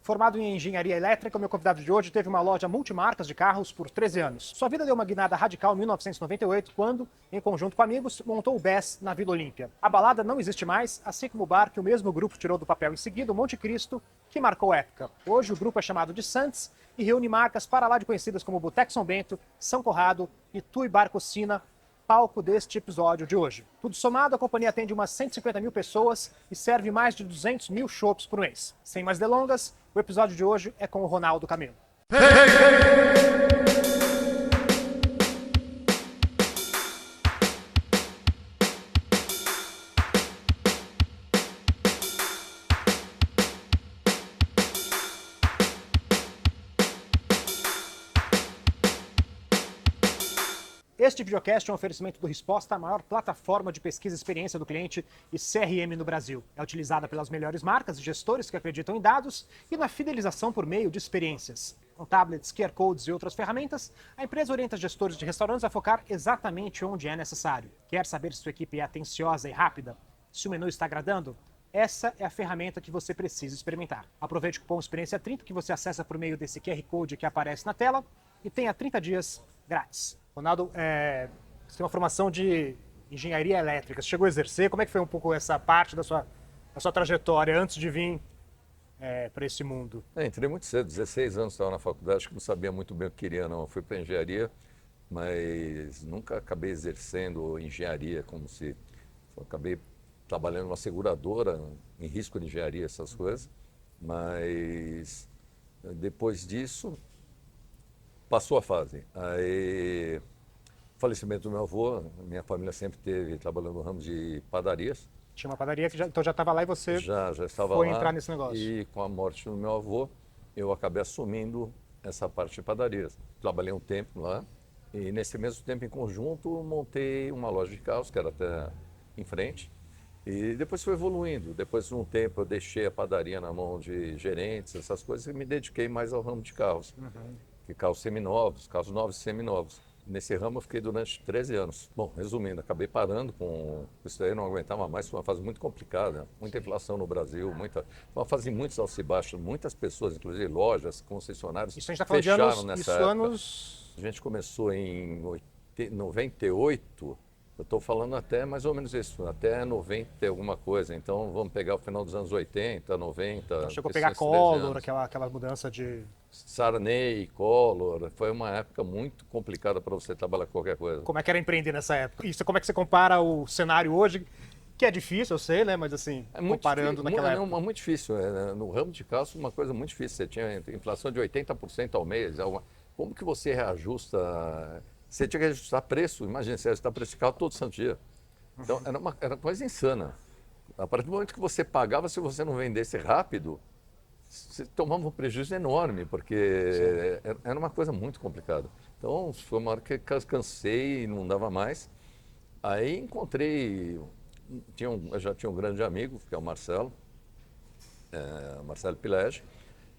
Formado em engenharia elétrica, o meu convidado de hoje teve uma loja multimarcas de carros por 13 anos. Sua vida deu uma guinada radical em 1998, quando, em conjunto com amigos, montou o BES na Vila Olímpia. A balada não existe mais, assim como o bar que o mesmo grupo tirou do papel em seguida, o Monte Cristo, que marcou a época. Hoje o grupo é chamado de Santos e reúne marcas para lá de conhecidas como Boteco São Bento, São Corrado, Itu e Bar Cocina, palco deste episódio de hoje. Tudo somado, a companhia atende umas 150 mil pessoas e serve mais de 200 mil chopps por mês. Sem mais delongas, o episódio de hoje é com o Ronaldo Camelo. Este videocast é um oferecimento do Resposta, a maior plataforma de pesquisa e experiência do cliente e CRM no Brasil. É utilizada pelas melhores marcas e gestores que acreditam em dados e na fidelização por meio de experiências. Com tablets, QR Codes e outras ferramentas, a empresa orienta gestores de restaurantes a focar exatamente onde é necessário. Quer saber se sua equipe é atenciosa e rápida? Se o menu está agradando? Essa é a ferramenta que você precisa experimentar. Aproveite o cupom Experiência30 que você acessa por meio desse QR Code que aparece na tela e tenha 30 dias grátis. Ronaldo, você tem uma formação de engenharia elétrica. Você chegou a exercer? Como é que foi um pouco essa parte da sua trajetória antes de vir para esse mundo? Entrei muito cedo, 16 anos estava na faculdade, acho que não sabia muito bem o que queria, não. Eu fui para engenharia, mas nunca acabei exercendo engenharia como se... Só acabei trabalhando numa seguradora, em risco de engenharia, essas coisas. Mas depois disso, passou a fase. Aí, falecimento do meu avô, minha família sempre teve trabalhando no ramo de padarias. Tinha uma padaria que então já estava lá e você já estava foi lá, entrar nesse negócio. E com a morte do meu avô, eu acabei assumindo essa parte de padarias. Trabalhei um tempo lá e nesse mesmo tempo, em conjunto, montei uma loja de carros, que era até em frente. E depois foi evoluindo. Depois de um tempo eu deixei a padaria na mão de gerentes, essas coisas, e me dediquei mais ao ramo de carros. Que carros seminovos, carros novos e seminovos. Nesse ramo eu fiquei durante 13 anos. Bom, resumindo, acabei parando com isso aí, não aguentava mais, foi uma fase muito complicada, muita inflação no Brasil, uma fase muito altos e baixos, muitas pessoas, inclusive lojas, concessionários, isso a gente está falando fecharam de anos, nessa isso época. Anos... A gente começou em 98, eu estou falando até mais ou menos isso, até 90 alguma coisa, então vamos pegar o final dos anos 80, 90... Então chegou a pegar Collor, aquela mudança de... Sarney, Collor, foi uma época muito complicada para você trabalhar com qualquer coisa. Como é que era empreender nessa época? Isso, como é que você compara o cenário hoje, que é difícil, eu sei, né? Mas assim, comparando naquela época. É muito difícil. No ramo de calço, uma coisa muito difícil. Você tinha inflação de 80% ao mês. Como que você reajusta? Você tinha que ajustar preço. Imagina, você ajustar preço de carro todo santo dia. Então, era uma coisa insana. A partir do momento que você pagava, se você não vendesse rápido, você tomava um prejuízo enorme, porque era uma coisa muito complicada. Então, foi uma hora que eu cansei e não dava mais. Aí encontrei, eu já tinha um grande amigo, que é o Marcelo Pilege,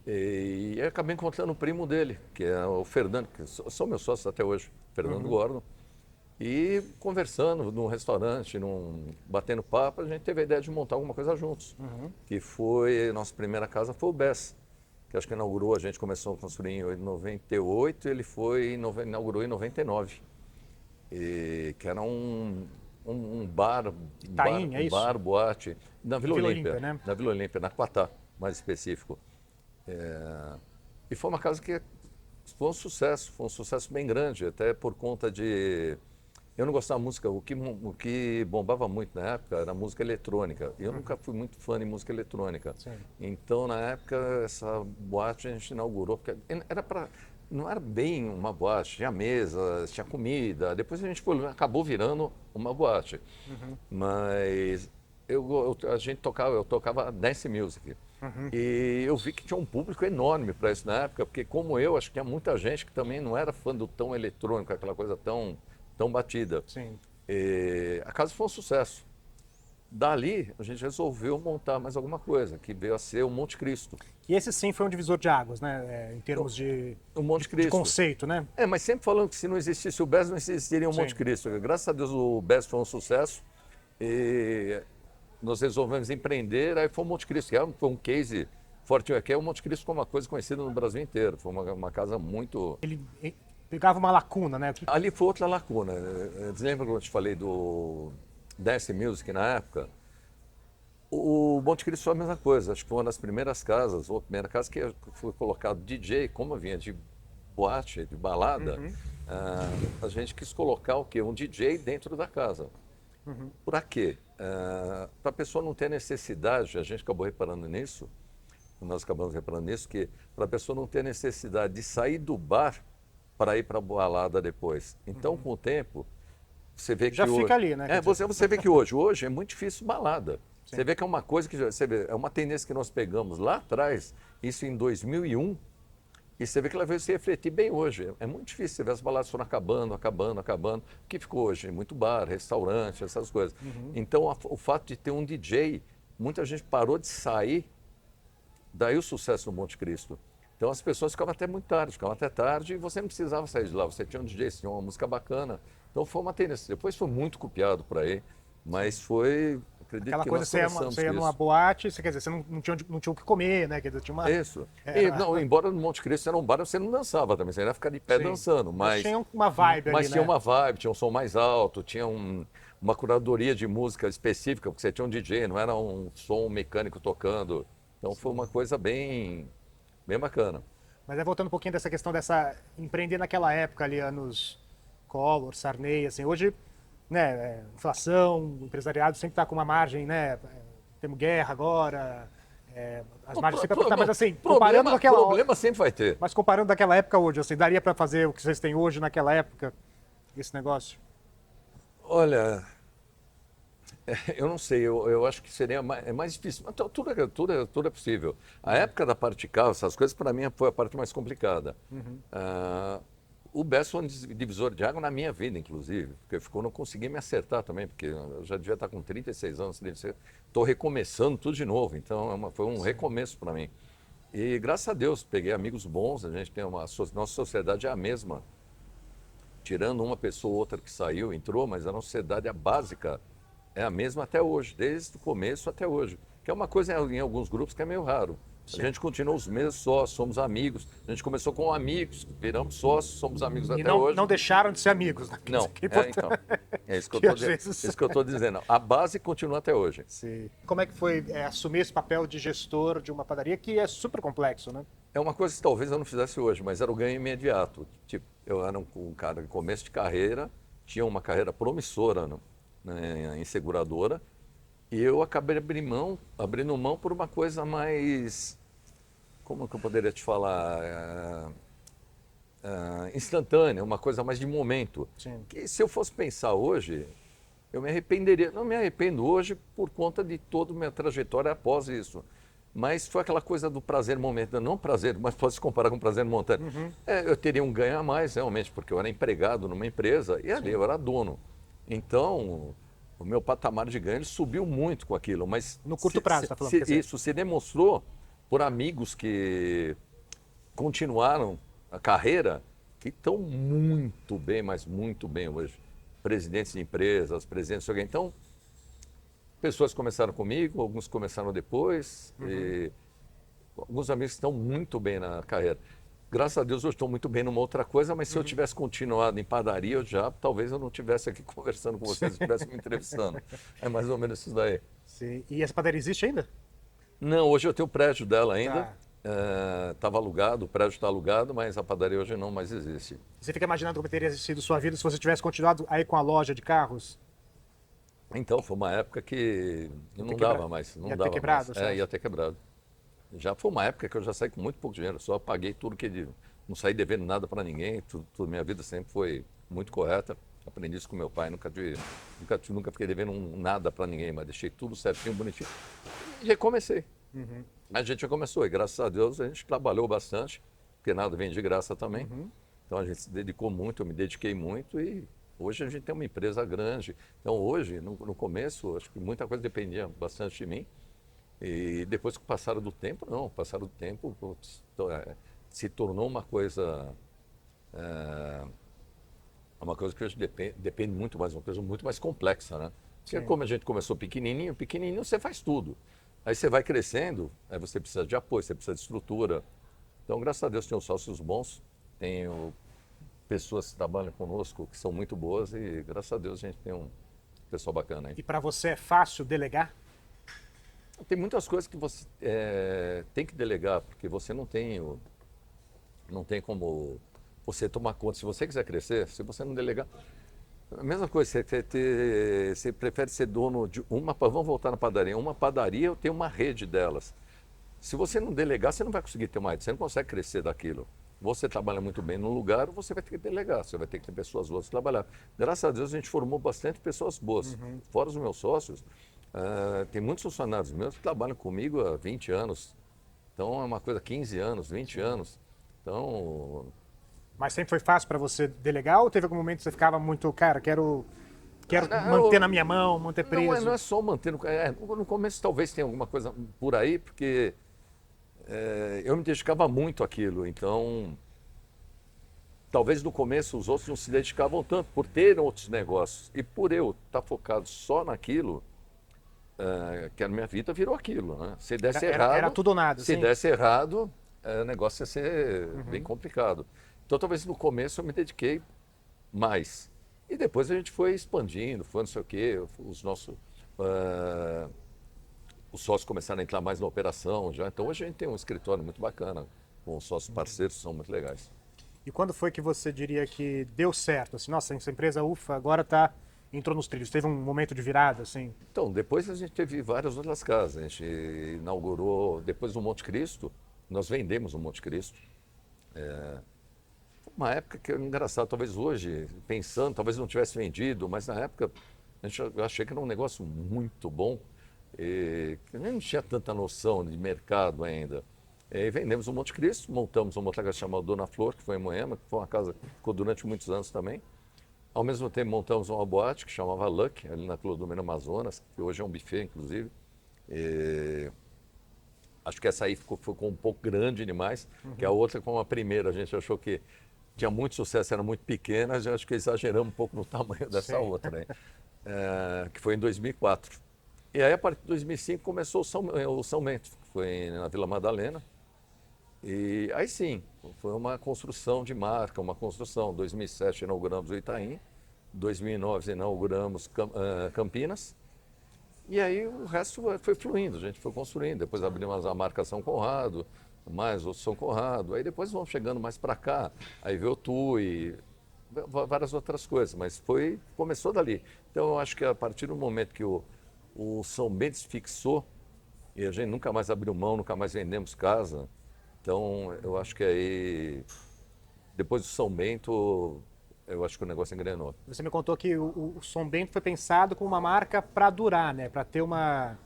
e acabei encontrando o primo dele, que é o Fernando, que são meus sócios até hoje, Fernando Gordon. E conversando num restaurante, batendo papo, a gente teve a ideia de montar alguma coisa juntos. Que foi, a nossa primeira casa foi o BES, que acho que inaugurou, a gente começou a construir em 98, ele inaugurou em 99. Que era um bar, Itaim, é isso? bar, boate, na Vila Olímpia, né? Na Vila Olímpia, na Quatá, mais específico. E foi uma casa que foi um sucesso bem grande, até por conta de... Eu não gostava de música, o que bombava muito na época era música eletrônica. Eu nunca fui muito fã de música eletrônica. Sim. Então, na época, essa boate a gente inaugurou, porque não era bem uma boate, tinha mesas, tinha comida. Depois a gente acabou virando uma boate. Mas eu tocava dance music. E eu vi que tinha um público enorme para isso na época, porque como eu, acho que tinha muita gente que também não era fã do tão eletrônico, aquela coisa tão batida. Sim. A casa foi um sucesso. Dali, a gente resolveu montar mais alguma coisa, que veio a ser o Monte Cristo. E esse sim foi um divisor de águas, né? Em termos de conceito, né? Mas sempre falando que se não existisse o BES, não existiria o Monte Cristo. Graças a Deus o BES foi um sucesso. E nós resolvemos empreender, aí foi o Monte Cristo, que foi um case Forte Hotel, o Monte Cristo ficou uma coisa conhecida no Brasil inteiro. Foi uma casa muito... Ele pegava uma lacuna, né? Ali foi outra lacuna. Você lembra quando eu te falei do Dance Music na época? O Monte Cristo foi a mesma coisa. Acho que foi uma das primeiras casas, ou a primeira casa que foi colocado DJ, como vinha de boate, de balada, a gente quis colocar o quê? Um DJ dentro da casa. Para quê? Para a pessoa não ter necessidade, a gente acabou reparando nisso, nós acabamos reparando nisso, que para a pessoa não ter necessidade de sair do bar para ir para a balada depois. Então, com o tempo, você vê que Já hoje... fica ali, né? Você vê que hoje é muito difícil balada. Sim. Você vê que é uma coisa que você vê, é uma tendência que nós pegamos lá atrás, isso em 2001, e você vê que ela veio se refletir bem hoje. É muito difícil, você vê as baladas foram acabando. O que ficou hoje? Muito bar, restaurante, essas coisas. Então, o fato de ter um DJ, muita gente parou de sair, daí o sucesso no Monte Cristo. Então, as pessoas ficavam até tarde, e você não precisava sair de lá. Você tinha um DJ, você tinha uma música bacana. Então, foi uma tendência. Depois foi muito copiado por aí, mas foi... Acredito Aquela que coisa, você ia numa boate, quer dizer, você não tinha o que comer, né? Quer dizer, tinha uma... Isso. Embora no Monte Cristo era um bar, você não dançava também, você ia ficar de pé dançando. Mas tinha uma vibe ali, Mas tinha né? uma vibe, tinha um som mais alto, tinha uma curadoria de música específica, porque você tinha um DJ, não era um som mecânico tocando. Então foi uma coisa bem bacana. Mas aí voltando um pouquinho dessa questão empreender naquela época ali, anos Collor, Sarney, assim, hoje, né, inflação, o empresariado sempre está com uma margem, né, temos guerra agora, as margens sempre apertadas, mas assim, comparando com aquela... Problema sempre vai ter. Mas comparando daquela época hoje, assim, daria para fazer o que vocês têm hoje naquela época, esse negócio? Olha, eu não sei, eu acho que seria mais difícil, mas tudo é possível. A época da parte de carro, essas coisas, para mim, foi a parte mais complicada. O Bess foi um divisor de água na minha vida, inclusive, porque eu não consegui me acertar também, porque eu já devia estar com 36 anos, estou recomeçando tudo de novo, então foi um recomeço para mim. E graças a Deus, peguei amigos bons, a gente tem nossa sociedade é a mesma, tirando uma pessoa ou outra que saiu, entrou, mas a nossa sociedade básica é a mesma até hoje, desde o começo até hoje, que é uma coisa em alguns grupos que é meio raro. Sim. A gente continua os mesmos sócios, somos amigos. A gente começou com amigos, viramos sócios, somos amigos até hoje. Não deixaram de ser amigos, né? Não, então. É isso que eu estou dizendo. A base continua até hoje. Sim. Como é que foi assumir esse papel de gestor de uma padaria que é super complexo, né? É uma coisa que talvez eu não fizesse hoje, mas era o ganho imediato. Tipo, eu era um cara de começo de carreira, tinha uma carreira promissora em seguradora, e eu acabei abrindo mão por uma coisa mais, como que eu poderia te falar, instantânea, uma coisa mais de momento. Sim. Que se eu fosse pensar hoje, eu me arrependeria. Não me arrependo hoje por conta de toda a minha trajetória após isso. Mas foi aquela coisa do prazer momentâneo, não prazer, mas pode se comparar com prazer momentâneo. Eu teria um ganho a mais, realmente, porque eu era empregado numa empresa e ali eu era dono. Então, o meu patamar de ganho ele subiu muito com aquilo, mas... No curto prazo, está falando. Isso se demonstrou por amigos que continuaram a carreira, que estão muito bem, mas muito bem hoje. Presidentes de empresas, presidentes de alguém. Então, pessoas começaram comigo, alguns começaram depois, e alguns amigos estão muito bem na carreira. Graças a Deus eu estou muito bem numa outra coisa, mas se eu tivesse continuado em padaria, talvez eu não estivesse aqui conversando com vocês, estivesse me entrevistando. É mais ou menos isso daí. Sim. E essa padaria existe ainda? Não, hoje eu tenho o prédio dela ainda. Estava alugado, o prédio está alugado, mas a padaria hoje não mais existe. Você fica imaginando como teria sido sua vida se você tivesse continuado aí com a loja de carros? Então, foi uma época que não dava mais. Não ia dava ter quebrado? Mais. Ia ter quebrado. Já foi uma época que eu já saí com muito pouco dinheiro, só paguei tudo que... Não saí devendo nada para ninguém, minha vida sempre foi muito correta. Aprendi isso com meu pai, nunca fiquei devendo nada para ninguém, mas deixei tudo certinho, bonitinho. E recomecei. A gente já começou e graças a Deus a gente trabalhou bastante, porque nada vem de graça também. Então a gente se dedicou muito, eu me dediquei muito e hoje a gente tem uma empresa grande. Então hoje, no começo, acho que muita coisa dependia bastante de mim. E depois que passaram do tempo, não. Passaram do tempo, se tornou uma coisa que hoje depende muito mais, uma coisa muito mais complexa, né? Porque como a gente começou pequenininho, você faz tudo. Aí você vai crescendo, aí você precisa de apoio, você precisa de estrutura. Então, graças a Deus, tenho sócios bons, tenho pessoas que trabalham conosco que são muito boas e, graças a Deus, a gente tem um pessoal bacana aí. E para você é fácil delegar? Tem muitas coisas que você tem que delegar, porque você não tem como você tomar conta. Se você quiser crescer, se você não delegar... A mesma coisa, você prefere ser dono de uma... Vamos voltar na padaria. Uma padaria, eu tenho uma rede delas. Se você não delegar, você não vai conseguir ter mais, você não consegue crescer daquilo. Você trabalha muito bem num lugar, você vai ter que delegar, você vai ter que ter pessoas boas para trabalhar. Graças a Deus a gente formou bastante pessoas boas. Fora os meus sócios, tem muitos funcionários meus que trabalham comigo há 20 anos. Então é uma coisa, 15 anos, 20 anos. Então... Mas sempre foi fácil para você delegar ou teve algum momento que você ficava muito, cara, quero Não, manter na minha mão, manter preso? Não é só manter. No começo talvez tenha alguma coisa por aí, porque eu me dedicava muito àquilo. Então, talvez no começo os outros não se dedicavam tanto por terem outros negócios. E por eu estar focado só naquilo, que a minha vida virou aquilo. Né? Se desse errado. Era tudo ou nada. Se sim. desse errado, o negócio ia ser bem complicado. Então, talvez no começo eu me dediquei mais. E depois a gente foi expandindo, foi não sei o quê, os sócios começaram a entrar mais na operação já. Então hoje a gente tem um escritório muito bacana, com os sócios parceiros, são muito legais. E quando foi que você diria que deu certo? Assim, nossa, essa empresa, ufa, agora entrou nos trilhos. Teve um momento de virada, assim? Então, depois a gente teve várias outras casas. A gente inaugurou, depois do Monte Cristo, nós vendemos o Monte Cristo. Uma época que é engraçado, talvez hoje, pensando, talvez não tivesse vendido, mas na época eu achei que era um negócio muito bom, e eu nem não tinha tanta noção de mercado ainda. E vendemos o Monte Cristo, montamos uma outra casa chamada Dona Flor, que foi em Moema, que foi uma casa que ficou durante muitos anos também. Ao mesmo tempo montamos uma boate que chamava Luck, ali na Clodomiro Amazonas, que hoje é um buffet, inclusive. E acho que essa aí ficou um pouco grande demais, que a outra, como a primeira, a gente achou que tinha muito sucesso, era muito pequena, acho que exageramos um pouco no tamanho dessa outra, aí, que foi em 2004. E aí, a partir de 2005, começou o São Bento, que foi na Vila Madalena. E aí sim, foi uma construção de marca, uma construção. Em 2007 inauguramos o Itaim, em 2009 inauguramos Campinas. E aí o resto foi fluindo, a gente foi construindo. Depois abrimos a marca São Conrado, mais o São Conrado. Aí depois vão chegando mais para cá, aí veio o TUI, várias outras coisas. Mas começou dali. Então eu acho que a partir do momento que o São Bento se fixou, e a gente nunca mais abriu mão, nunca mais vendemos casa. Então eu acho que aí, depois do São Bento, eu acho que o negócio engrenou. Você me contou que o São Bento foi pensado como uma marca para durar, né? Para ter uma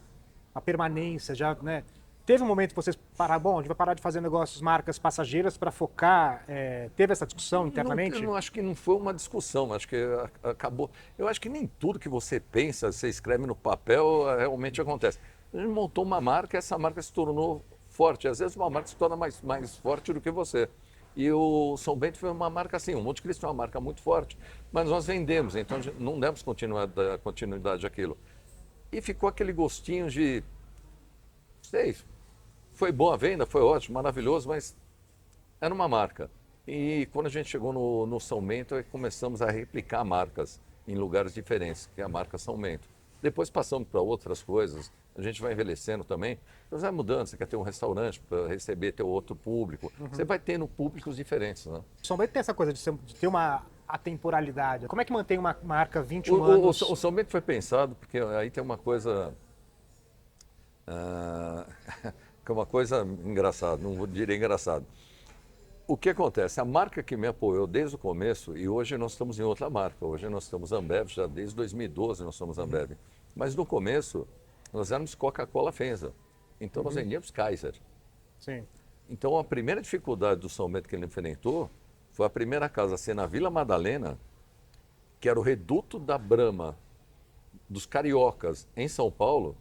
permanência, já, né? Teve um momento que vocês pararam, bom, a gente vai parar de fazer negócios, marcas passageiras para focar, teve essa discussão internamente? Eu acho que não foi uma discussão, acho que acabou. Eu acho que nem tudo que você pensa, você escreve no papel, realmente acontece. A gente montou uma marca e essa marca se tornou forte. Às vezes uma marca se torna mais forte do que você. E o São Bento foi uma marca assim, o Monte Cristo é uma marca muito forte, mas nós vendemos, então não demos continuidade àquilo. E ficou aquele gostinho de, sei, foi boa a venda, foi ótimo, maravilhoso, mas era uma marca. E quando a gente chegou no São Bento, começamos a replicar marcas em lugares diferentes, que é a marca São Bento. Depois passamos para outras coisas, a gente vai envelhecendo também, você vai mudando, você quer ter um restaurante para receber teu outro público, você vai tendo públicos diferentes, né? O São Bento tem essa coisa de ter uma atemporalidade. Como é que mantém uma marca 21 anos? O São Bento foi pensado, porque aí tem uma coisa, que é uma coisa engraçada, não diria engraçado. O que acontece? A marca que me apoiou desde o começo, e hoje nós estamos em outra marca, hoje nós estamos Ambev, já desde 2012 nós somos Ambev. Mas no começo, nós éramos Coca-Cola Fenza, então nós vendíamos Kaiser. Sim. Então a primeira dificuldade do São Bento que ele enfrentou foi a primeira casa a ser na Vila Madalena, que era o reduto da Brahma, dos cariocas em São Paulo,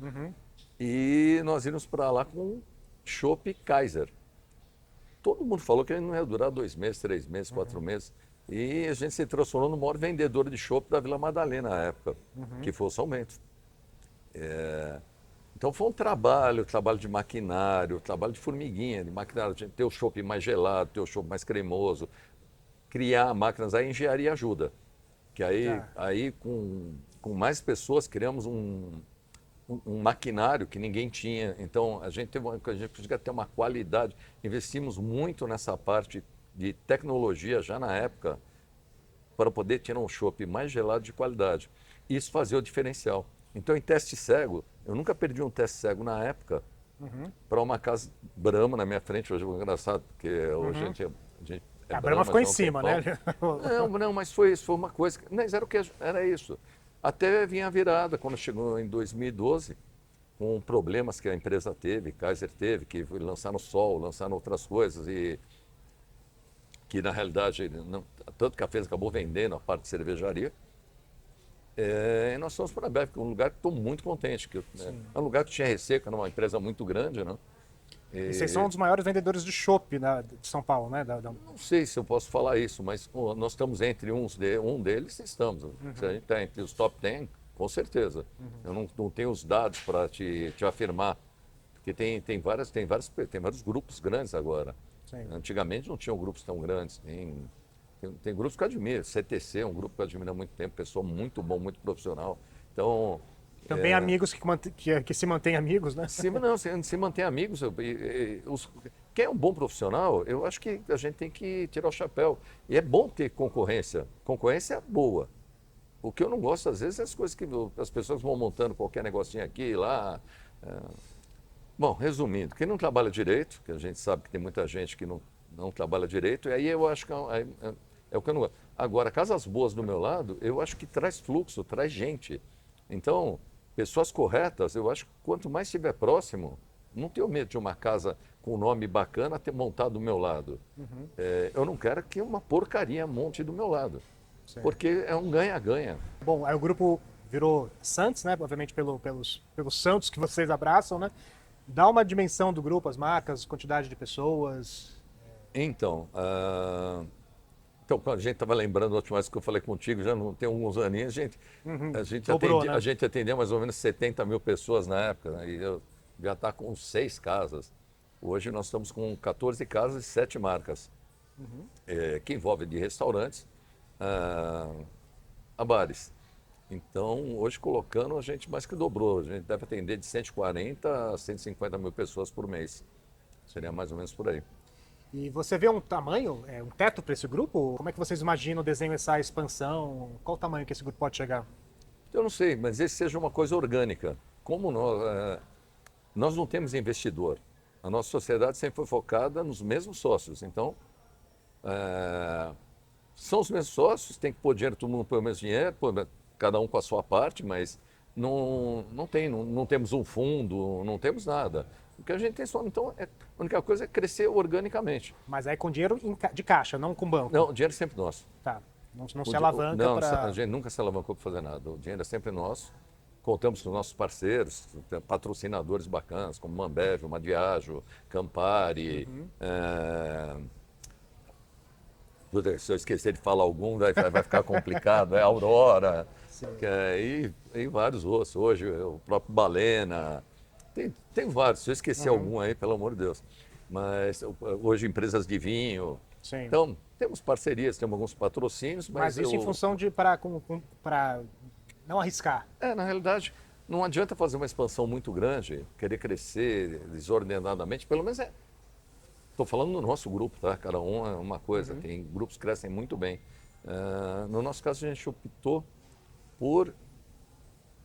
e nós íamos para lá com chopp Kaiser. Todo mundo falou que ele não ia durar 2 meses, 3 meses, 4 meses. E a gente se transformou no maior vendedor de chopp da Vila Madalena na época, que foi o São Bento. Então foi um trabalho de maquinário, trabalho de formiguinha, de maquinário, de ter o chopp mais gelado, ter o chopp mais cremoso, criar máquinas, aí a engenharia ajuda. Que Tá. aí com mais pessoas criamos um maquinário que ninguém tinha. Então a gente conseguia ter uma qualidade. Investimos muito nessa parte de tecnologia já na época para poder ter um chopp mais gelado de qualidade. Isso fazia o diferencial. Então em teste cego, eu nunca perdi um teste cego na época para uma casa Brahma na minha frente. Hoje é engraçado, porque hoje a gente é A Brahma ficou em já não tem cima, né? pau. Não, mas foi isso, foi uma coisa. Mas era o que era isso. Até vinha a virada, quando chegou em 2012, com problemas que a empresa teve, Kaiser teve, que foi lançar no Sol, lançar outras coisas, e que na realidade, não, tanto que a FES acabou vendendo a parte de cervejaria. E nós fomos para a Bev, que é um lugar que estou muito contente. É um lugar que tinha receita, era uma empresa muito grande, né? E vocês são um dos maiores vendedores de chopp de São Paulo, né? Não sei se eu posso falar isso, mas nós estamos entre um deles, estamos. Se a gente está entre os top 10, com certeza. Eu não tenho os dados para te afirmar, porque tem vários grupos grandes agora. Sim. Antigamente não tinham grupos tão grandes. Tem grupos que eu admiro. CTC é um grupo que eu admiro há muito tempo, pessoa muito bom, muito profissional. Então, Também amigos que se mantêm amigos, né? se mantém amigos. Quem é um bom profissional, eu acho que a gente tem que tirar o chapéu. E é bom ter concorrência. Concorrência é boa. O que eu não gosto, às vezes, é as coisas que as pessoas vão montando qualquer negocinho aqui, lá. Bom, resumindo, quem não trabalha direito, que a gente sabe que tem muita gente que não trabalha direito, e aí eu acho que é o que eu não gosto. Agora, casas boas do meu lado, eu acho que traz fluxo, traz gente. Então, pessoas corretas, eu acho que quanto mais estiver próximo, não tenho medo de uma casa com um nome bacana ter montado do meu lado. Eu não quero que uma porcaria monte do meu lado, Sim. porque é um ganha-ganha. Bom, aí o grupo virou Santos, né? Obviamente pelos santos que vocês abraçam, né? Dá uma dimensão do grupo, as marcas, quantidade de pessoas. Então, quando a gente estava lembrando a última vez que eu falei contigo, já não tem alguns aninhos, Dobrou, né? a gente atendia mais ou menos 70 mil pessoas na época, né? E eu já está com 6 casas. Hoje nós estamos com 14 casas e 7 marcas, que envolvem de restaurantes a bares. Então, hoje colocando, a gente mais que dobrou. A gente deve atender de 140 a 150 mil pessoas por mês. Seria mais ou menos por aí. E você vê um tamanho, um teto para esse grupo? Como é que vocês imaginam o desenho, essa expansão? Qual o tamanho que esse grupo pode chegar? Eu não sei, mas esse seja uma coisa orgânica. Como nós não temos investidor, a nossa sociedade sempre foi focada nos mesmos sócios. Então, são os mesmos sócios, tem que pôr dinheiro, todo mundo põe o mesmo dinheiro, cada um com a sua parte, mas não temos um fundo, não temos nada. O que a gente tem só, então, a única coisa é crescer organicamente. Mas aí com dinheiro de caixa, não com banco. Não, o dinheiro é sempre nosso. Tá. Não se alavanca Não, para... a gente nunca se alavancou para fazer nada. O dinheiro é sempre nosso. Contamos com os nossos parceiros, patrocinadores bacanas, como Mambev, Madiageo, Campari. Se eu esquecer de falar algum, vai ficar complicado. Aurora, e vários outros. Hoje, o próprio Balena. Tem vários. Se eu esquecer algum aí, pelo amor de Deus. Mas hoje, empresas de vinho. Sim. Então, temos parcerias, temos alguns patrocínios, Mas isso em função de para não arriscar. Na realidade, não adianta fazer uma expansão muito grande, querer crescer desordenadamente, pelo menos estou falando no nosso grupo, tá? Cada um é uma coisa, tem grupos que crescem muito bem. No nosso caso, a gente optou por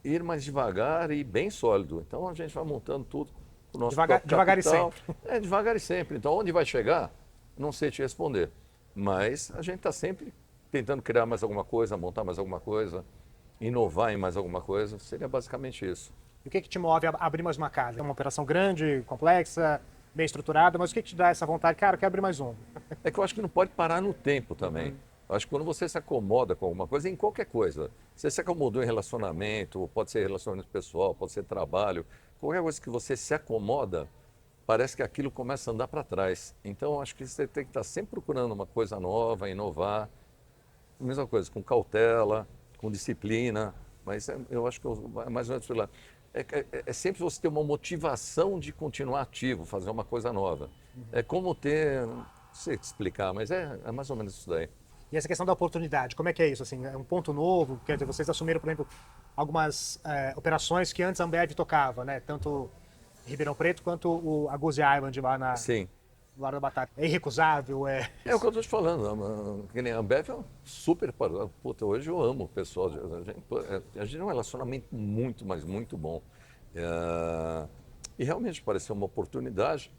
ir mais devagar e bem sólido. Então, a gente vai montando tudo o nosso devagar e sempre. Devagar e sempre. Então, onde vai chegar, não sei te responder. Mas a gente está sempre tentando criar mais alguma coisa, montar mais alguma coisa, inovar em mais alguma coisa. Seria basicamente isso. E o que te move a abrir mais uma casa? É uma operação grande, complexa, bem estruturada, mas o que te dá essa vontade? Cara, eu quero abrir mais um. É que eu acho que não pode parar no tempo também. Eu acho que quando você se acomoda com alguma coisa, em qualquer coisa, você se acomodou em relacionamento, pode ser relacionamento pessoal, pode ser trabalho, qualquer coisa que você se acomoda, parece que aquilo começa a andar para trás. Então, acho que você tem que estar sempre procurando uma coisa nova, inovar. Mesma coisa, com cautela, com disciplina, mas eu acho que é mais ou menos por lá. é sempre você ter uma motivação de continuar ativo, fazer uma coisa nova. É como ter, não sei te explicar, mas é mais ou menos isso daí. E essa questão da oportunidade, como é que é isso? Assim, é um ponto novo? Quer dizer, vocês assumiram, por exemplo, algumas operações que antes a Ambev tocava, né? Tanto Ribeirão Preto quanto a Goose Island lá Sim. no Largo da Batata. É irrecusável? É o que eu estou te falando. Que nem a Ambev é um super. Puta, hoje eu amo o pessoal. A gente tem um relacionamento muito, mas muito bom. E realmente pareceu uma oportunidade.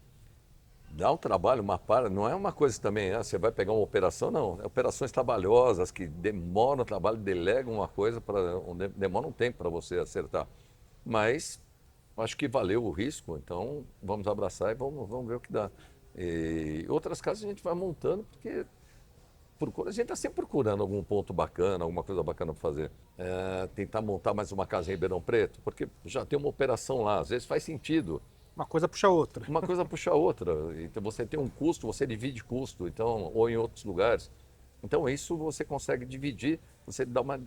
Dá um trabalho, não é uma coisa também, você vai pegar uma operação, não. É operações trabalhosas que demoram trabalho, delegam uma coisa, demora um tempo para você acertar. Mas acho que valeu o risco, então vamos abraçar e vamos ver o que dá. E outras casas a gente vai montando, porque a gente está sempre procurando algum ponto bacana, alguma coisa bacana para fazer. Tentar montar mais uma casa em Ribeirão Preto, porque já tem uma operação lá, às vezes faz sentido. Uma coisa puxa a outra. Uma coisa puxa a outra. Então você tem um custo, você divide custo, então, ou em outros lugares. Então isso você consegue dividir, você dá uma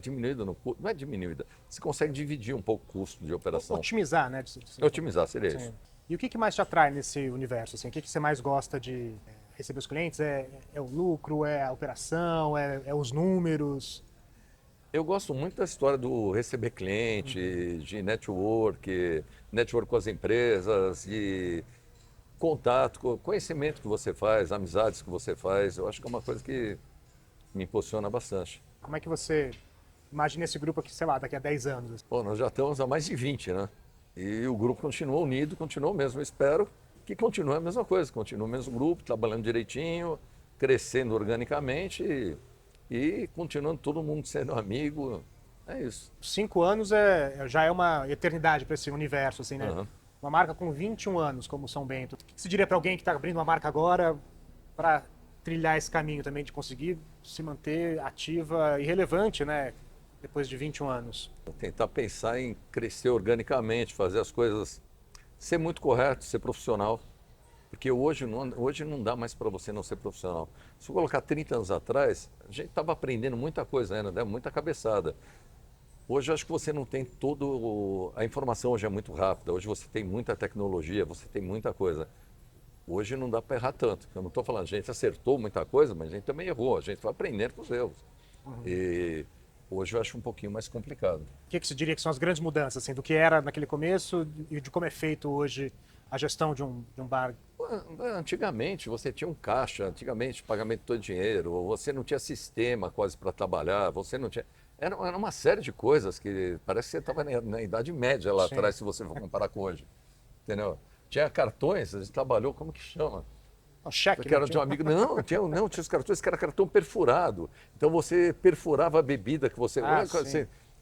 diminuída no custo. Não é diminuída, você consegue dividir um pouco o custo de operação. Otimizar, né? Otimizar, seria Sim. isso. E o que mais te atrai nesse universo? Assim? O que você mais gosta de receber os clientes? É o lucro, é a operação, é os números? Eu gosto muito da história do receber cliente, de network com as empresas, de contato, conhecimento que você faz, amizades que você faz. Eu acho que é uma coisa que me impulsiona bastante. Como é que você imagina esse grupo aqui, sei lá, daqui a 10 anos? Pô, nós já estamos há mais de 20, né? E o grupo continua unido, continua o mesmo. Eu espero que continue a mesma coisa, continue o mesmo grupo, trabalhando direitinho, crescendo organicamente e continuando todo mundo sendo amigo. É isso. 5 anos já é uma eternidade para esse universo, assim, né? Uhum. Uma marca com 21 anos, como São Bento. O que você diria para alguém que está abrindo uma marca agora para trilhar esse caminho também de conseguir se manter ativa e relevante, né? Depois de 21 anos. Tentar pensar em crescer organicamente, fazer as coisas, ser muito correto, ser profissional. Porque hoje não dá mais para você não ser profissional. Se eu colocar 30 anos atrás, a gente estava aprendendo muita coisa ainda, né? Muita cabeçada. Hoje eu acho que você não tem a informação hoje é muito rápida, hoje você tem muita tecnologia, você tem muita coisa. Hoje não dá para errar tanto. Eu não estou falando, a gente acertou muita coisa, mas a gente também errou, a gente vai aprendendo com os erros. E hoje eu acho um pouquinho mais complicado. O que você diria que são as grandes mudanças, assim, do que era naquele começo e de como é feito hoje a gestão de um bar? Antigamente você tinha um caixa, antigamente pagamento todo dinheiro, você não tinha sistema quase para trabalhar, você não tinha. Era uma série de coisas que parece que você estava na Idade Média lá Sim. atrás, se você for comparar com hoje. Entendeu? Tinha cartões, a gente trabalhou, como que chama? O cheque, Porque era de um amigo. Tinha os cartões que era cartão perfurado. Então você perfurava a bebida que você.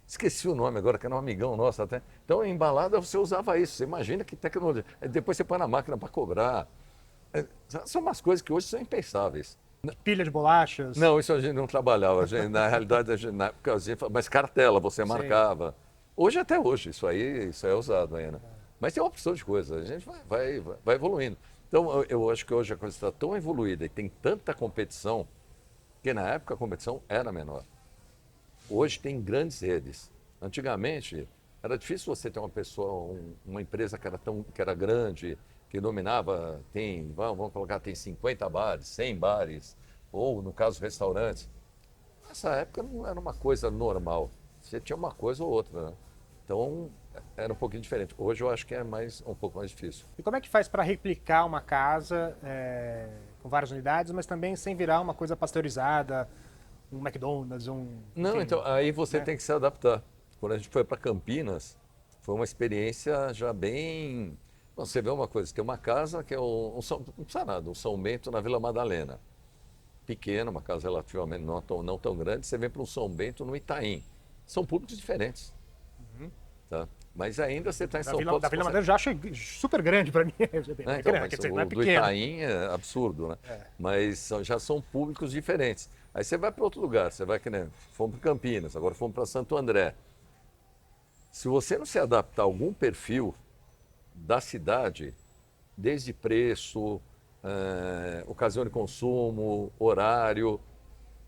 Esqueci o nome agora, que era um amigão nosso até. Então, a embalada você usava isso. Você imagina que tecnologia. Depois você põe na máquina para cobrar. São umas coisas que hoje são impensáveis. Pilha de bolachas. Não, isso a gente não trabalhava. Na realidade, na época, mas cartela você marcava. Hoje, até hoje, isso é usado ainda. Mas tem uma opção de coisa. A gente vai evoluindo. Então, eu acho que hoje a coisa está tão evoluída e tem tanta competição, que na época a competição era menor. Hoje tem grandes redes. Antigamente, era difícil você ter uma pessoa, uma empresa que era grande, que dominava, vamos colocar, tem 50 bares, 100 bares, ou, no caso, restaurantes. Nessa época não era uma coisa normal. Você tinha uma coisa ou outra, né? Então, era um pouquinho diferente. Hoje eu acho que é um pouco mais difícil. E como é que faz para replicar uma casa com várias unidades, mas também sem virar uma coisa pasteurizada, um McDonald's, Não, enfim, então, aí você né? tem que se adaptar. Quando a gente foi para Campinas, foi uma experiência já bem... Bom, você vê uma coisa, tem uma casa que é não precisa nada, um São Bento na Vila Madalena. Pequena, uma casa relativamente não tão grande, você vem para um São Bento no Itaim. São públicos diferentes. Tá? Mas ainda você está em São Paulo... Da Vila Madalena eu já acho super grande para mim. Então, não é o do pequeno. Itaim é absurdo, né? Mas já são públicos diferentes. Aí você vai para outro lugar, você vai que nem... Fomos para Campinas, agora fomos para Santo André. Se você não se adaptar a algum perfil da cidade, desde preço, ocasião de consumo, horário,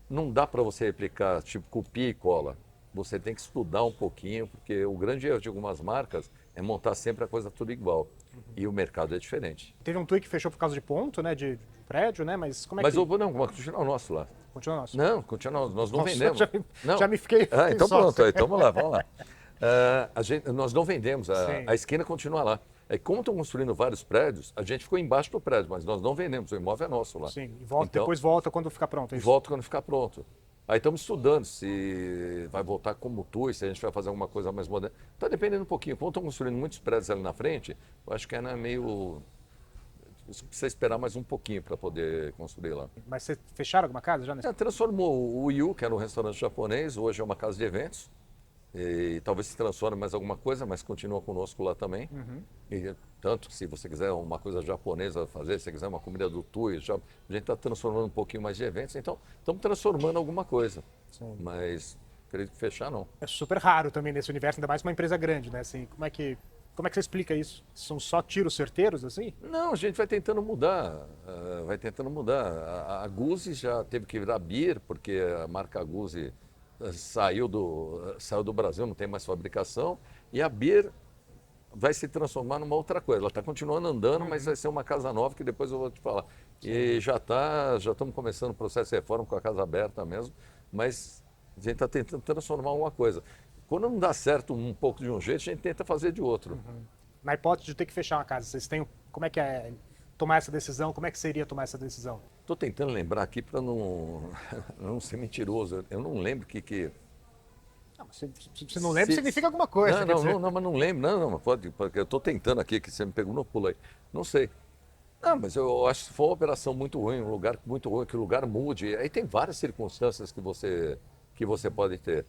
não dá para você replicar, tipo, copia e cola. você tem que estudar um pouquinho, porque o grande erro de algumas marcas é montar sempre a coisa tudo igual. E o mercado é diferente. Teve um TUI que fechou por causa de ponto, né, de prédio, né, mas como é Mas que... não, continua o nosso lá. Continua nosso. Não, continua, nós não Nossa, vendemos. já Não. me fiquei Então sócio. pronto, então vamos lá. Nós não vendemos, Sim. a esquina continua lá. Como estão construindo vários prédios, a gente ficou embaixo do prédio, mas nós não vendemos, o imóvel é nosso lá. Sim, e volta, Então, depois volta quando ficar pronto. É isso? volta quando ficar pronto. Aí estamos estudando se vai voltar como TUI, se a gente vai fazer alguma coisa mais moderna. Está dependendo um pouquinho. Como estão construindo muitos prédios ali na frente, eu acho que é meio... Precisa esperar mais um pouquinho para poder construir lá. Mas vocês fecharam alguma casa já? Transformou o Yu, que era um restaurante japonês, hoje é uma casa de eventos. E talvez se transforme em mais alguma coisa, mas continua conosco lá também. E, tanto que se você quiser uma coisa japonesa fazer, se você quiser uma comida do Tui, a gente está transformando um pouquinho mais de eventos. Então, estamos transformando alguma coisa. Sim. Mas acredito que fechar não. É super raro também nesse universo, ainda mais uma empresa grande, né? Assim, como é que você explica isso? São só tiros certeiros, assim? Não, a gente vai tentando mudar. Vai tentando mudar. A Guzzi já teve que virar Beer, porque a marca Guzzi saiu do Brasil, não tem mais fabricação. E a Beer vai se transformar numa outra coisa. Ela está continuando andando, mas vai ser uma casa nova que depois eu vou te falar. E já estamos começando o processo de reforma com a casa aberta mesmo, mas a gente está tentando transformar alguma coisa. Quando não dá certo um pouco de um jeito, a gente tenta fazer de outro. Na hipótese de ter que fechar uma casa, vocês têm... Como é que é tomar essa decisão? Como é que seria tomar essa decisão? Estou tentando lembrar aqui para não ser mentiroso. Eu não lembro que... Não, se não lembra, significa alguma coisa. Não, mas não lembro. Não, pode, porque eu estou tentando aqui, que você me pegou no pulo aí. Não sei. Mas eu acho que foi uma operação muito ruim, um lugar muito ruim, que o lugar mude. Aí tem várias circunstâncias que você pode ter.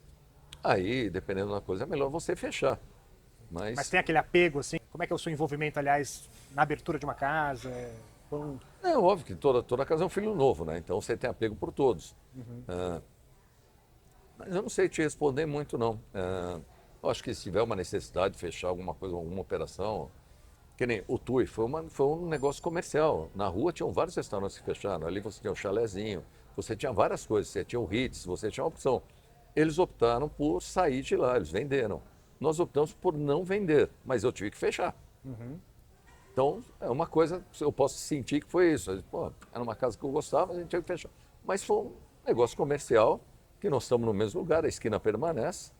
Aí, dependendo da coisa, é melhor você fechar. Mas tem aquele apego, assim? Como é que é o seu envolvimento, aliás, na abertura de uma casa? É óbvio que toda casa é um filho novo, né? Então você tem apego por todos. Mas eu não sei te responder muito, não. Eu acho que se tiver uma necessidade de fechar alguma coisa, alguma operação, que nem o TUI, foi um negócio comercial. Na rua tinham vários restaurantes que fecharam. Ali você tinha um chalezinho, você tinha várias coisas, você tinha o Ritz, você tinha uma opção. Eles optaram por sair de lá, eles venderam. Nós optamos por não vender, mas eu tive que fechar. Então, é uma coisa, eu posso sentir que foi isso. Pô, era uma casa que eu gostava, a gente teve que fechar. Mas foi um negócio comercial, que nós estamos no mesmo lugar, a esquina permanece.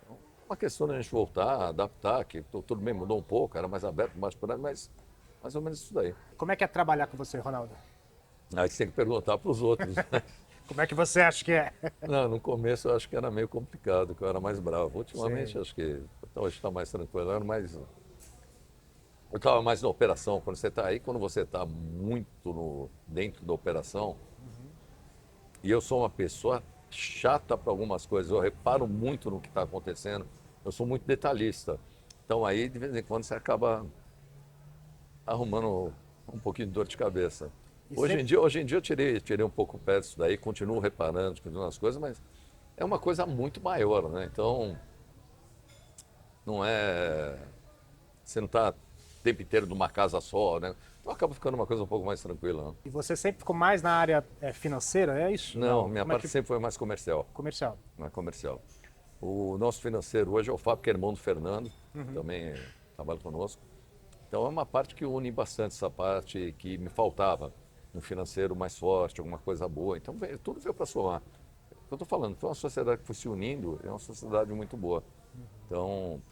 Então, uma questão de a gente voltar, adaptar, que tudo bem mudou um pouco, era mais aberto, mais por aí, mas mais ou menos isso daí. Como é que é trabalhar com você, Ronaldo? Aí você tem que perguntar para os outros. Como é que você acha que é? Não, no começo eu acho que era meio complicado, que eu era mais bravo. Ultimamente acho que hoje está mais tranquilo, eu estava mais na operação. Quando você está aí, quando você está muito dentro da operação, e eu sou uma pessoa chata para algumas coisas, eu reparo muito no que está acontecendo, eu sou muito detalhista. Então aí, de vez em quando, você acaba arrumando um pouquinho de dor de cabeça. Hoje em dia eu tirei um pouco o pé disso daí, continuo reparando, continuo nas coisas, mas é uma coisa muito maior, né? Então, não é... Você não está o tempo inteiro numa casa só, né? Então acaba ficando uma coisa um pouco mais tranquila. Né? E você sempre ficou mais na área financeira, é isso? Não, minha parte sempre foi mais comercial. Comercial. Mais comercial. O nosso financeiro hoje é o Fábio, que é irmão do Fernando, também trabalha conosco. Então é uma parte que une bastante essa parte que me faltava. Um financeiro mais forte, alguma coisa boa. Então tudo veio para somar. Eu estou falando, foi uma sociedade que foi se unindo, é uma sociedade muito boa. Então,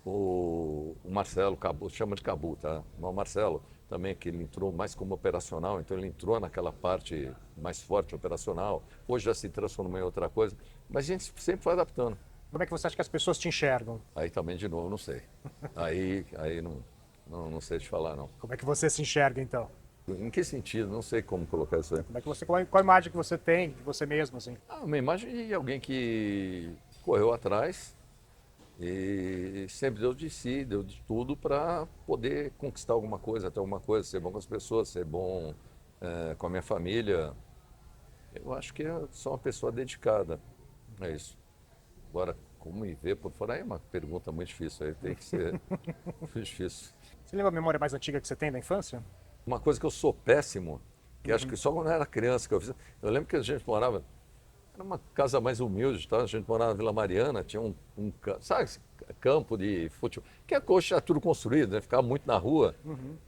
o Marcelo, chama de Cabu, tá? O Marcelo também, que ele entrou mais como operacional, então ele entrou naquela parte mais forte operacional. Hoje já se transformou em outra coisa, mas a gente sempre foi adaptando. Como é que você acha que as pessoas te enxergam? Aí também, de novo, não sei. Aí não sei te falar, não. Como é que você se enxerga, então? Em que sentido? Não sei como colocar isso aí. Qual a imagem que você tem de você mesmo, assim? Uma imagem de alguém que correu atrás e sempre deu de si, deu de tudo para poder conquistar alguma coisa, até alguma coisa, ser bom com as pessoas, ser bom com a minha família. Eu acho que eu sou uma pessoa dedicada, é isso. Agora, como me ver por fora é uma pergunta muito difícil, aí tem que ser difícil. Você lembra a memória mais antiga que você tem da infância? Uma coisa que eu sou péssimo, que acho que só quando eu era criança que eu fiz. Eu lembro que a gente morava Era uma casa mais humilde, tá? A gente morava na Vila Mariana, tinha sabe, esse campo de futebol, que a coxa é tudo construído, né? Ficava muito na rua.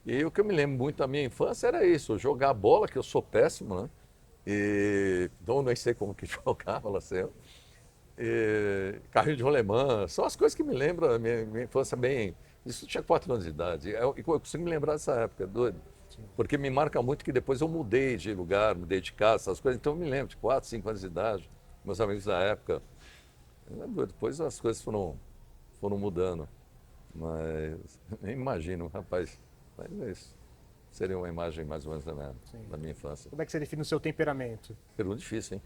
E o que eu me lembro muito da minha infância era isso, jogar bola, que eu sou péssimo, né? Então eu nem sei como que jogava lá sempre. Carrinho de rolemã, são as coisas que me lembram a minha infância bem. Isso tinha 4 anos de idade. Eu consigo me lembrar dessa época, doido. Porque me marca muito que depois eu mudei de lugar, mudei de casa, essas coisas. Então eu me lembro de 4, 5 anos de idade, meus amigos da época. Depois as coisas foram mudando. Mas nem imagino, rapaz. Mas é isso. Seria uma imagem mais ou menos da minha infância. Como é que você define o seu temperamento? Pergunta difícil, hein?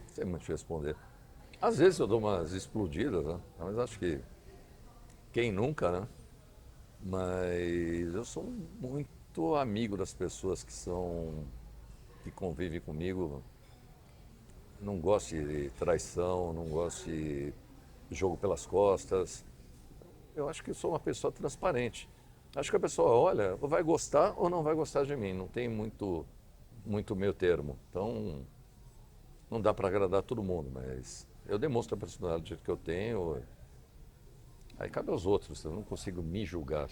Não sei muito responder. Às vezes eu dou umas explodidas, né? Mas acho que quem nunca, né? Mas eu sou muito amigo das pessoas que convivem comigo. Não gosto de traição, não gosto de jogo pelas costas. Eu acho que eu sou uma pessoa transparente. Acho que a pessoa olha, vai gostar ou não vai gostar de mim. Não tem muito meio termo. Então, não dá para agradar todo mundo, mas eu demonstro a personalidade que eu tenho. Aí cabe aos outros, eu não consigo me julgar.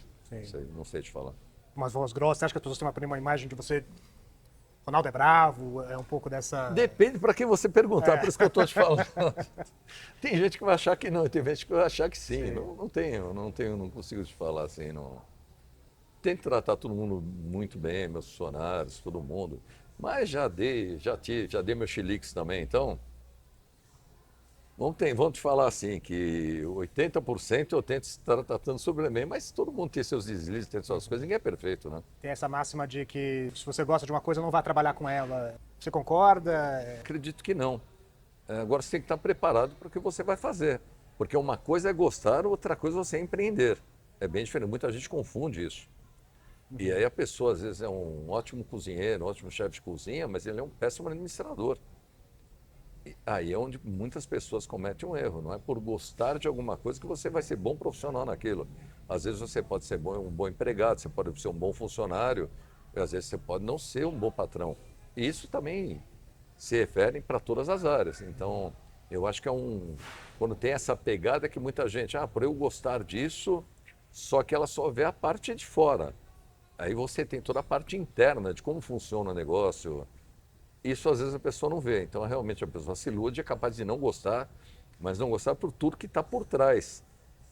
Não sei te falar. Umas voz grossas, você acha que as pessoas têm uma imagem de você... Ronaldo é bravo, é um pouco dessa... Depende para quem você perguntar, por isso que eu estou te falando. Tem gente que vai achar que não, tem gente que vai achar que sim. Não consigo te falar assim. Não. Tento tratar todo mundo muito bem, meus funcionários, todo mundo. Mas já dei meus chiliques também, então... Vamos te falar assim, que 80% eu tento estar tratando sobre mim, mas todo mundo tem seus deslizes, tem suas coisas, ninguém é perfeito, né? Tem essa máxima de que se você gosta de uma coisa, não vá trabalhar com ela. Você concorda? Acredito que não. Agora você tem que estar preparado para o que você vai fazer. Porque uma coisa é gostar, outra coisa é você empreender. É bem diferente, muita gente confunde isso. E aí a pessoa às vezes é um ótimo cozinheiro, um ótimo chefe de cozinha, mas ele é um péssimo administrador. Aí é onde muitas pessoas cometem um erro. Não é por gostar de alguma coisa que você vai ser bom profissional naquilo. Às vezes você pode ser um bom empregado, você pode ser um bom funcionário, e às vezes você pode não ser um bom patrão. E isso também se refere para todas as áreas. Então, eu acho que quando tem essa pegada que muita gente, por eu gostar disso, só que ela só vê a parte de fora. Aí você tem toda a parte interna de como funciona o negócio. Isso às vezes a pessoa não vê. Então, realmente, a pessoa se ilude, é capaz de não gostar, mas não gostar por tudo que está por trás.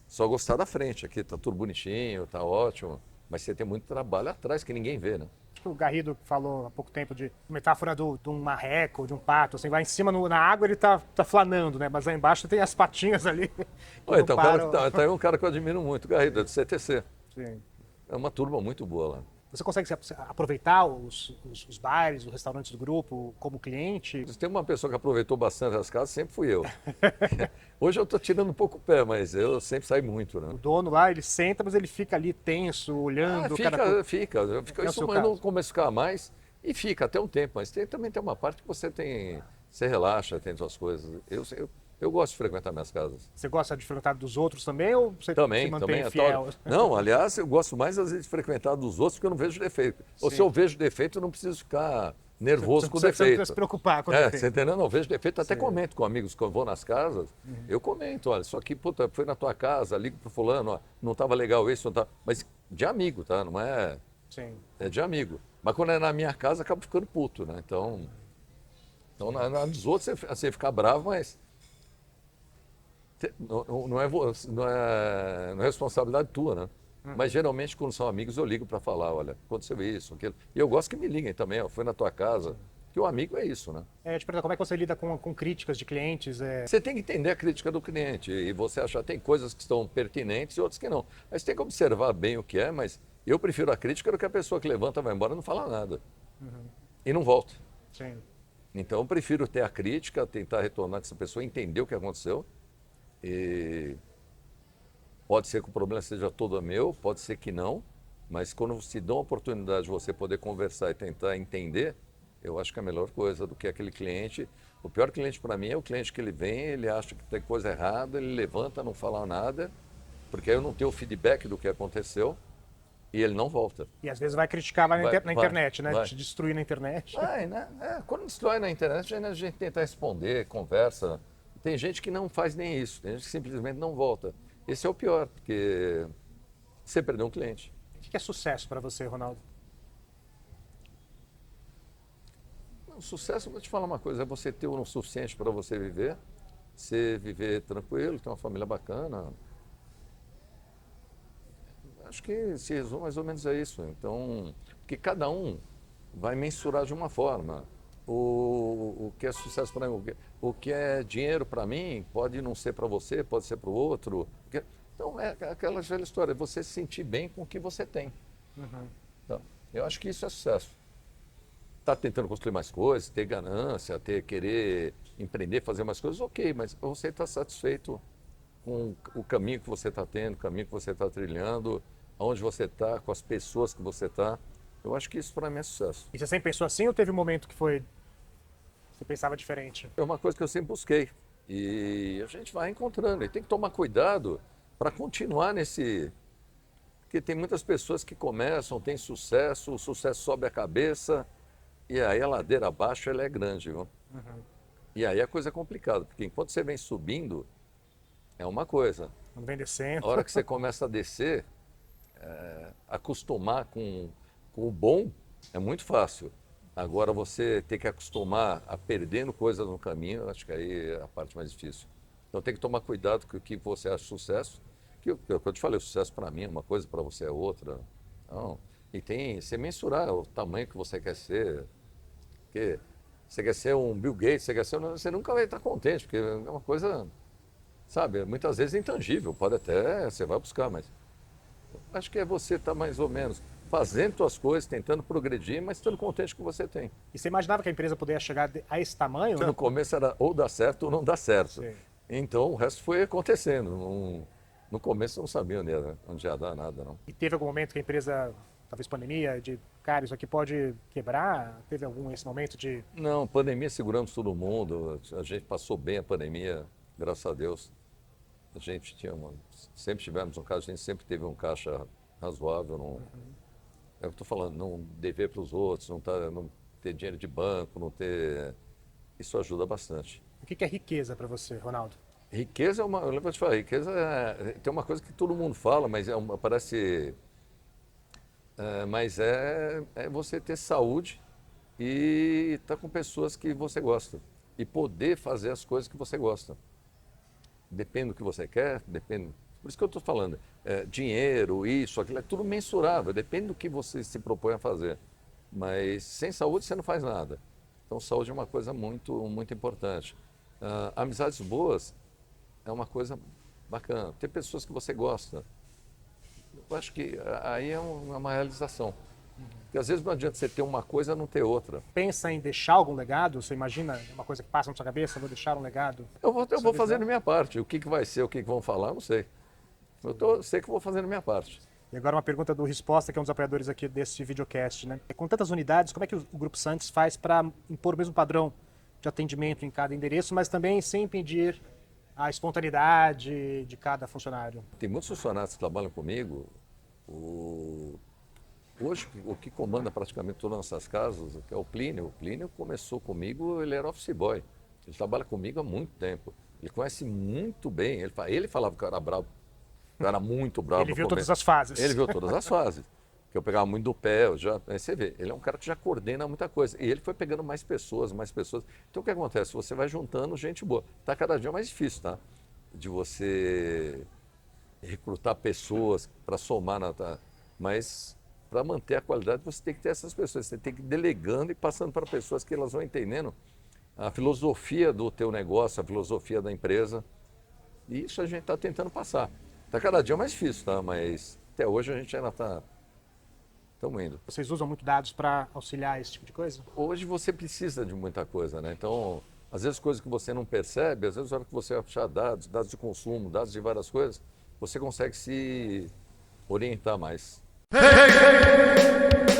Só gostar da frente. Aqui está tudo bonitinho, está ótimo, mas você tem muito trabalho atrás que ninguém vê, né? Acho que o Garrido falou há pouco tempo de metáfora de um marreco, de um pato. Assim, vai em cima na água ele tá flanando, né? Mas lá embaixo tem as patinhas ali. Então, tá aí um cara que eu admiro muito, o Garrido, é do CTC. Sim. É uma turma muito boa lá. Você consegue aproveitar os bares, os restaurantes do grupo como cliente? Se tem uma pessoa que aproveitou bastante as casas, sempre fui eu. Hoje eu estou tirando um pouco o pé, mas eu sempre saio muito, né? O dono lá, ele senta, mas ele fica ali tenso, olhando. Fica. Isso não começa a ficar mais e fica até um tempo, mas também tem uma parte que você relaxa, tem suas coisas. Eu gosto de frequentar minhas casas. Você gosta de frequentar dos outros também ou você se mantém fiel? Não, aliás, eu gosto mais às vezes de frequentar dos outros porque eu não vejo defeito. Ou se eu vejo defeito, eu não preciso ficar nervoso com o defeito. Você não precisa se preocupar com o defeito. Você entendeu? Não, vejo defeito, até comento com amigos que eu vou nas casas. Eu comento, olha, isso aqui, puta, foi na tua casa, ligo pro fulano, ó, não estava legal isso, não tava... Mas de amigo, tá? Não é... Sim. É de amigo. Mas quando é na minha casa, acaba ficando puto, né? Então dos outros você fica bravo, mas... Não é responsabilidade tua, né? Mas geralmente quando são amigos eu ligo para falar, olha, aconteceu isso, aquilo. E eu gosto que me liguem também, ó, foi na tua casa. Porque o amigo é isso, né? Te perguntar, como é que você lida com críticas de clientes? Você tem que entender a crítica do cliente e você achar tem coisas que estão pertinentes e outras que não. Aí você tem que observar bem o que é, mas eu prefiro a crítica do que a pessoa que levanta, vai embora e não fala nada. E não volta. Sim. Então eu prefiro ter a crítica, tentar retornar com essa pessoa, entender o que aconteceu. E pode ser que o problema seja todo meu, pode ser que não, mas quando se dá a oportunidade de você poder conversar e tentar entender, eu acho que é a melhor coisa do que aquele cliente. O pior cliente para mim é o cliente que ele vem, ele acha que tem coisa errada, ele levanta, não fala nada, porque aí eu não tenho o feedback do que aconteceu. e ele não volta. E às vezes vai criticar lá na internet, né? Vai. Te destruir na internet. Né? Quando destrói na internet, a gente tenta responder, conversa. Tem gente que não faz nem isso, tem gente que simplesmente não volta. Esse é o pior, porque você perdeu um cliente. O que é sucesso para você, Ronaldo? O sucesso, vou te falar uma coisa, é você ter o suficiente para você viver tranquilo, ter uma família bacana. Acho que se resume mais ou menos a isso. Então, porque cada um vai mensurar de uma forma. O que é sucesso para mim, o que é dinheiro para mim, pode não ser para você, pode ser para o outro. Então, é aquela velha história, você se sentir bem com o que você tem. Uhum. Então, eu acho que isso é sucesso. Está tentando construir mais coisas, ter ganância, querer empreender, fazer mais coisas, ok, mas você está satisfeito com o caminho que você está tendo, o caminho que você está trilhando, aonde você está, com as pessoas que você está. Eu acho que isso para mim é sucesso. E você sempre pensou assim ou teve um momento que você pensava diferente? É uma coisa que eu sempre busquei e a gente vai encontrando. E tem que tomar cuidado para continuar nesse... Porque tem muitas pessoas que começam, têm sucesso, o sucesso sobe a cabeça e aí a ladeira abaixo ela é grande, viu? Uhum. E aí a coisa é complicada, porque enquanto você vem subindo, é uma coisa. Quando vem descendo. A hora que você começa a descer, acostumar com o bom é muito fácil. Agora você ter que acostumar a perdendo coisas no caminho, acho que aí é a parte mais difícil. Então tem que tomar cuidado com o que você acha sucesso. Que eu te falei, o sucesso para mim é uma coisa, para você é outra. Então, e tem você mensurar o tamanho que você quer ser. Porque você quer ser um Bill Gates, você nunca vai estar contente, porque é uma coisa, sabe, muitas vezes intangível. Pode até, você vai buscar, mas acho que é você estar mais ou menos fazendo suas coisas, tentando progredir, mas estando contente com o que você tem. E você imaginava que a empresa poderia chegar a esse tamanho? No começo era ou dá certo ou não dá certo. Sim. Então o resto foi acontecendo. No começo eu não sabia onde ia dar nada, não. E teve algum momento que a empresa, talvez pandemia, de cara, isso aqui pode quebrar? Teve esse momento de... Não, pandemia seguramos todo mundo, a gente passou bem a pandemia, graças a Deus. A gente sempre tivemos um caixa, a gente sempre teve um caixa razoável. Não, é o que eu estou falando, não dever para os outros, não ter dinheiro de banco, não ter... Isso ajuda bastante. O que é riqueza para você, Ronaldo? Riqueza é eu lembro de falar, riqueza tem uma coisa que todo mundo fala, mas parece... mas é você ter saúde e estar com pessoas que você gosta. E poder fazer as coisas que você gosta. Depende do que você quer, depende... Por isso que eu estou falando, dinheiro, isso, aquilo, é tudo mensurável, depende do que você se propõe a fazer. Mas sem saúde você não faz nada. Então saúde é uma coisa muito, muito importante. Amizades boas é uma coisa bacana. Ter pessoas que você gosta. Eu acho que aí é uma realização. Porque às vezes não adianta você ter uma coisa e não ter outra. Pensa em deixar algum legado? Você imagina uma coisa que passa na sua cabeça, vou deixar um legado? Eu vou fazendo a minha parte. O que vai ser, o que vão falar, eu não sei. Sei que vou fazendo a minha parte. E agora uma pergunta do Resposta, que é um dos apoiadores aqui desse videocast, né? Com tantas unidades, como é que o Grupo Santos faz para impor o mesmo padrão de atendimento em cada endereço, mas também sem impedir a espontaneidade de cada funcionário? Tem muitos funcionários que trabalham comigo. Hoje, o que comanda praticamente todas as nossas casas é o Plínio. O Plínio começou comigo, ele era office boy. Ele trabalha comigo há muito tempo. Ele conhece muito bem. Ele falava que eu era bravo. Eu era muito bravo. Ele viu todas as fases. Ele viu todas as fases. Que eu pegava muito do pé. Aí você vê, ele é um cara que já coordena muita coisa. E ele foi pegando mais pessoas, mais pessoas. Então o que acontece? Você vai juntando gente boa. Está cada dia mais difícil, tá? De você recrutar pessoas para somar mas para manter a qualidade você tem que ter essas pessoas, você tem que ir delegando e passando para pessoas que elas vão entendendo a filosofia do teu negócio, a filosofia da empresa. E isso a gente está tentando passar. Está cada dia mais difícil, tá? Mas até hoje a gente ainda estamos indo. Vocês usam muito dados para auxiliar esse tipo de coisa? Hoje você precisa de muita coisa, né? Então, às vezes coisas que você não percebe, às vezes na hora que você vai puxar dados de consumo, dados de várias coisas, você consegue se orientar mais. Hey, hey, hey!